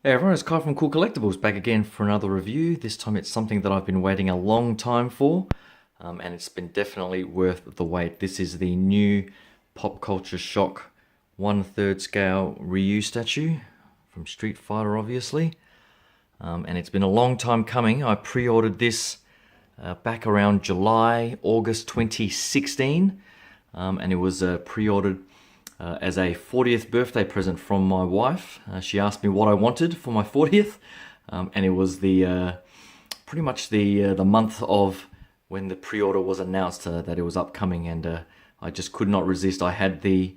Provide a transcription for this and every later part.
Hey everyone, it's Kai from Cool Collectibles back again for another review. This time it's something that I've been waiting a long time for, and it's been definitely worth the wait. This is the new Pop Culture Shock 1/3 scale Ryu statue from Street Fighter, obviously. And it's been a long time coming. I pre-ordered this back around July, August 2016, and it was pre-ordered as a 40th birthday present from my wife. She asked me what I wanted for my 40th, and it was the pretty much the month of when the pre-order was announced that it was upcoming, and I just could not resist. I had the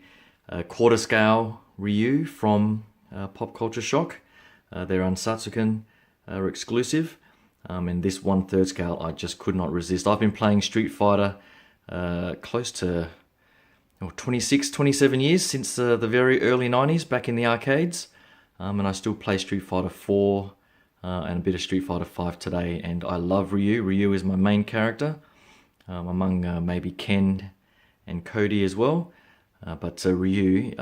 quarter scale Ryu from Pop Culture Shock. They're Unsatsuken exclusive, and this 1/3 scale I just could not resist. I've been playing Street Fighter close to 26, 27 years since the very early 90s back in the arcades. And I still play Street Fighter 4 and a bit of Street Fighter 5 today. And I love Ryu. Ryu is my main character, among maybe Ken and Cody as well. But Ryu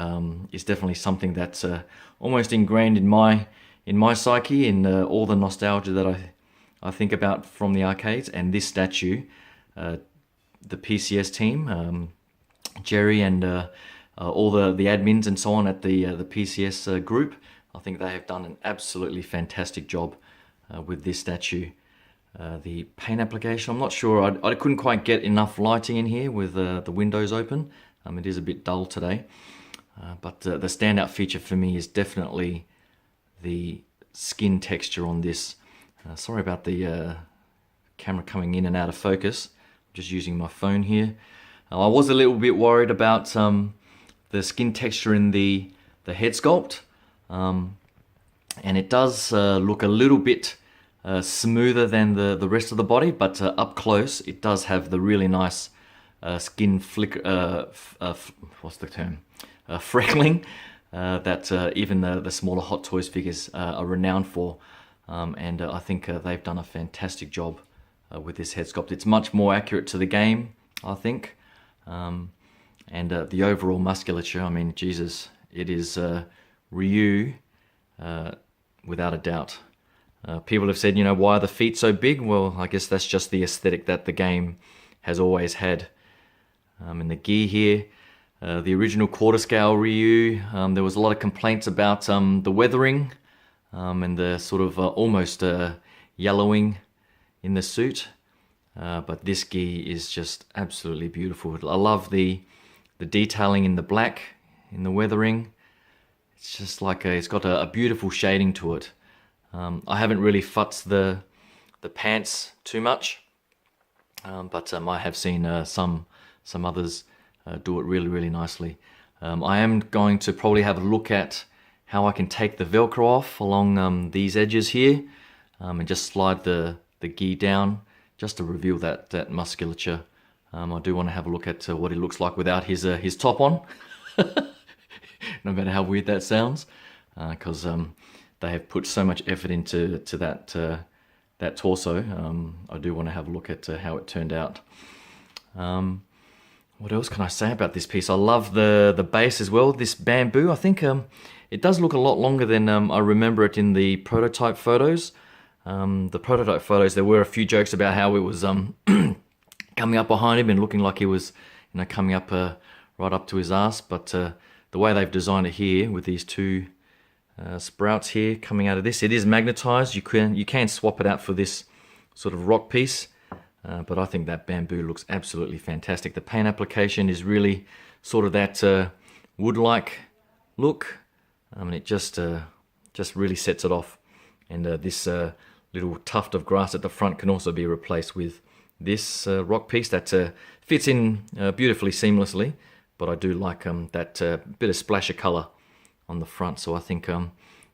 is definitely something that's almost ingrained in my psyche, in all the nostalgia that I think about from the arcades. And this statue, the PCS team, Jerry and all the admins and so on at the PCS group, I think they have done an absolutely fantastic job with this statue. The paint application, I'm not sure, I couldn't quite get enough lighting in here with the windows open. It is a bit dull today, but the standout feature for me is definitely the skin texture on this. Sorry about the camera coming in and out of focus. I'm just using my phone here. I was a little bit worried about the skin texture in the head sculpt, and it does look a little bit smoother than the rest of the body, but up close it does have the really nice skin what's the term? Freckling that even the smaller Hot Toys figures are renowned for, and I think they've done a fantastic job with this head sculpt. It's much more accurate to the game, I think. And the overall musculature, I mean, Jesus, it is Ryu without a doubt. People have said, why are the feet so big? Well, I guess that's just the aesthetic that the game has always had. In the gear here, the original quarter scale Ryu, there was a lot of complaints about the weathering and the sort of almost yellowing in the suit. But this gi is just absolutely beautiful. I love the detailing in the black, in the weathering. It's just like it's got a beautiful shading to it. I haven't really futzed the pants too much, but I have seen some others do it really, really nicely. I am going to probably have a look at how I can take the Velcro off along these edges here, and just slide the gi down, just to reveal that musculature. I do want to have a look at what he looks like without his top on. No matter how weird that sounds, because they have put so much effort into that torso. I do want to have a look at how it turned out. What else can I say about this piece? I love the base as well. This bamboo, I think it does look a lot longer than I remember it in the prototype photos. The prototype photos, there were a few jokes about how it was coming up behind him and looking like he was, coming up right up to his ass. But the way they've designed it here with these two sprouts here coming out of this, it is magnetized. You can swap it out for this sort of rock piece, but I think that bamboo looks absolutely fantastic. The paint application is really sort of that wood-like look. It just really sets it off. And this little tuft of grass at the front can also be replaced with this rock piece that fits in beautifully seamlessly, but I do like that bit of splash of color on the front, so I think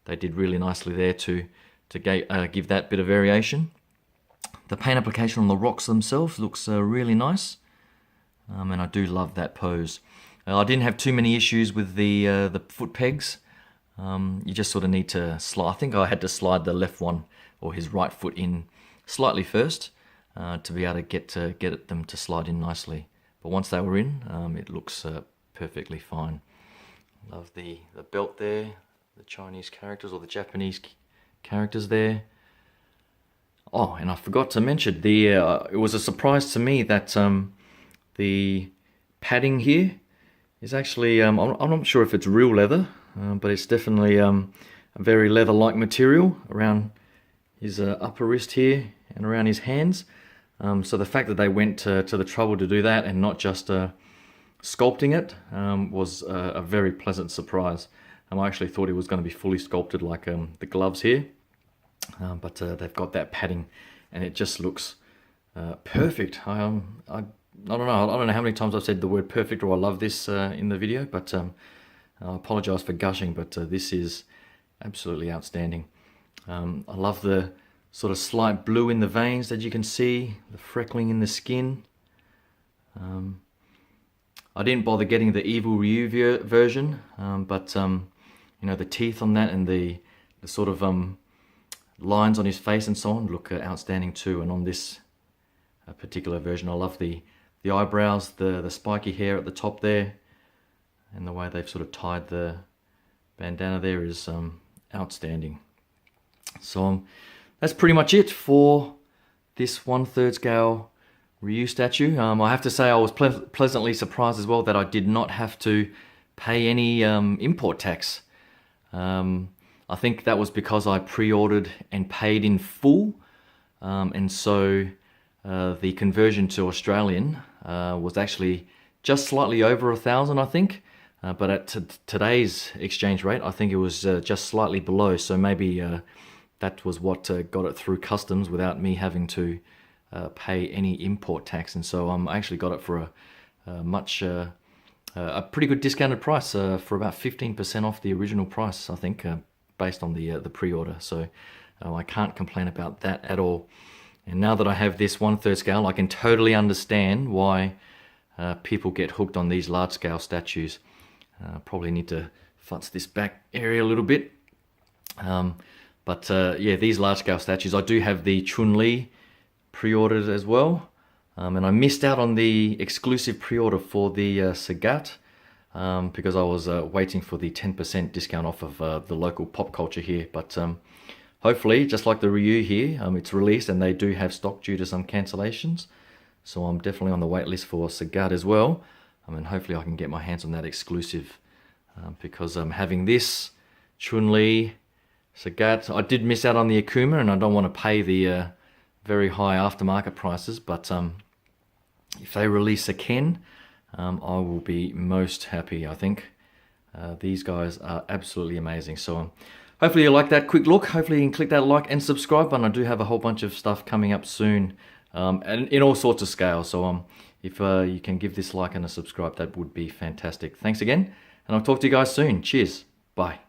they did really nicely there to give that bit of variation. The paint application on the rocks themselves looks really nice, and I do love that pose. I didn't have too many issues with the foot pegs. You just sort of need to slide. I think I had to slide the left one or his right foot in slightly first to be able to get them to slide in nicely. But once they were in, it looks perfectly fine. Love the belt there, Chinese characters or the Japanese characters there. Oh, and I forgot to mention it was a surprise to me that the padding here is actually I'm not sure if it's real leather, but it's definitely a very leather-like material around his upper wrist here and around his hands. So the fact that they went to the trouble to do that and not just sculpting it was a very pleasant surprise. I actually thought it was going to be fully sculpted like the gloves here, but they've got that padding and it just looks perfect. I don't know how many times I've said the word perfect or I love this in the video, but I apologize for gushing, but this is absolutely outstanding. I love the sort of slight blue in the veins that you can see, the freckling in the skin. I didn't bother getting the Evil Ryu version, but you know, the teeth on that and the sort of lines on his face and so on look outstanding too. And on this particular version, I love the eyebrows, the spiky hair at the top there, and the way they've sort of tied the bandana there is outstanding. So that's pretty much it for this 1/3 scale Ryu statue. I have to say I was pleasantly surprised as well that I did not have to pay any import tax. I think that was because I pre-ordered and paid in full, and so the conversion to Australian was actually just slightly over 1,000, I think. But at today's exchange rate, I think it was just slightly below. So maybe that was what got it through customs without me having to pay any import tax. And so I actually got it for a pretty good discounted price, for about 15% off the original price, I think, based on the pre-order. So I can't complain about that at all. And now that I have this 1/3 scale, I can totally understand why people get hooked on these large scale statues. Probably need to futz this back area a little bit. But yeah, these large scale statues, I do have the Chun-Li pre-ordered as well. And I missed out on the exclusive pre-order for the Sagat because I was waiting for the 10% discount off of the local pop culture here. But hopefully, just like the Ryu here, it's released and they do have stock due to some cancellations. So I'm definitely on the wait list for Sagat as well. And hopefully I can get my hands on that exclusive because having this Chun-Li, Sagat, I did miss out on the Akuma and I don't want to pay the very high aftermarket prices, but if they release a Ken, I will be most happy, I think. These guys are absolutely amazing. So hopefully you like that quick look. Hopefully you can click that like and subscribe button. I do have a whole bunch of stuff coming up soon, and in all sorts of scales. So if you can give this like and a subscribe, that would be fantastic. Thanks again, and I'll talk to you guys soon. Cheers. Bye.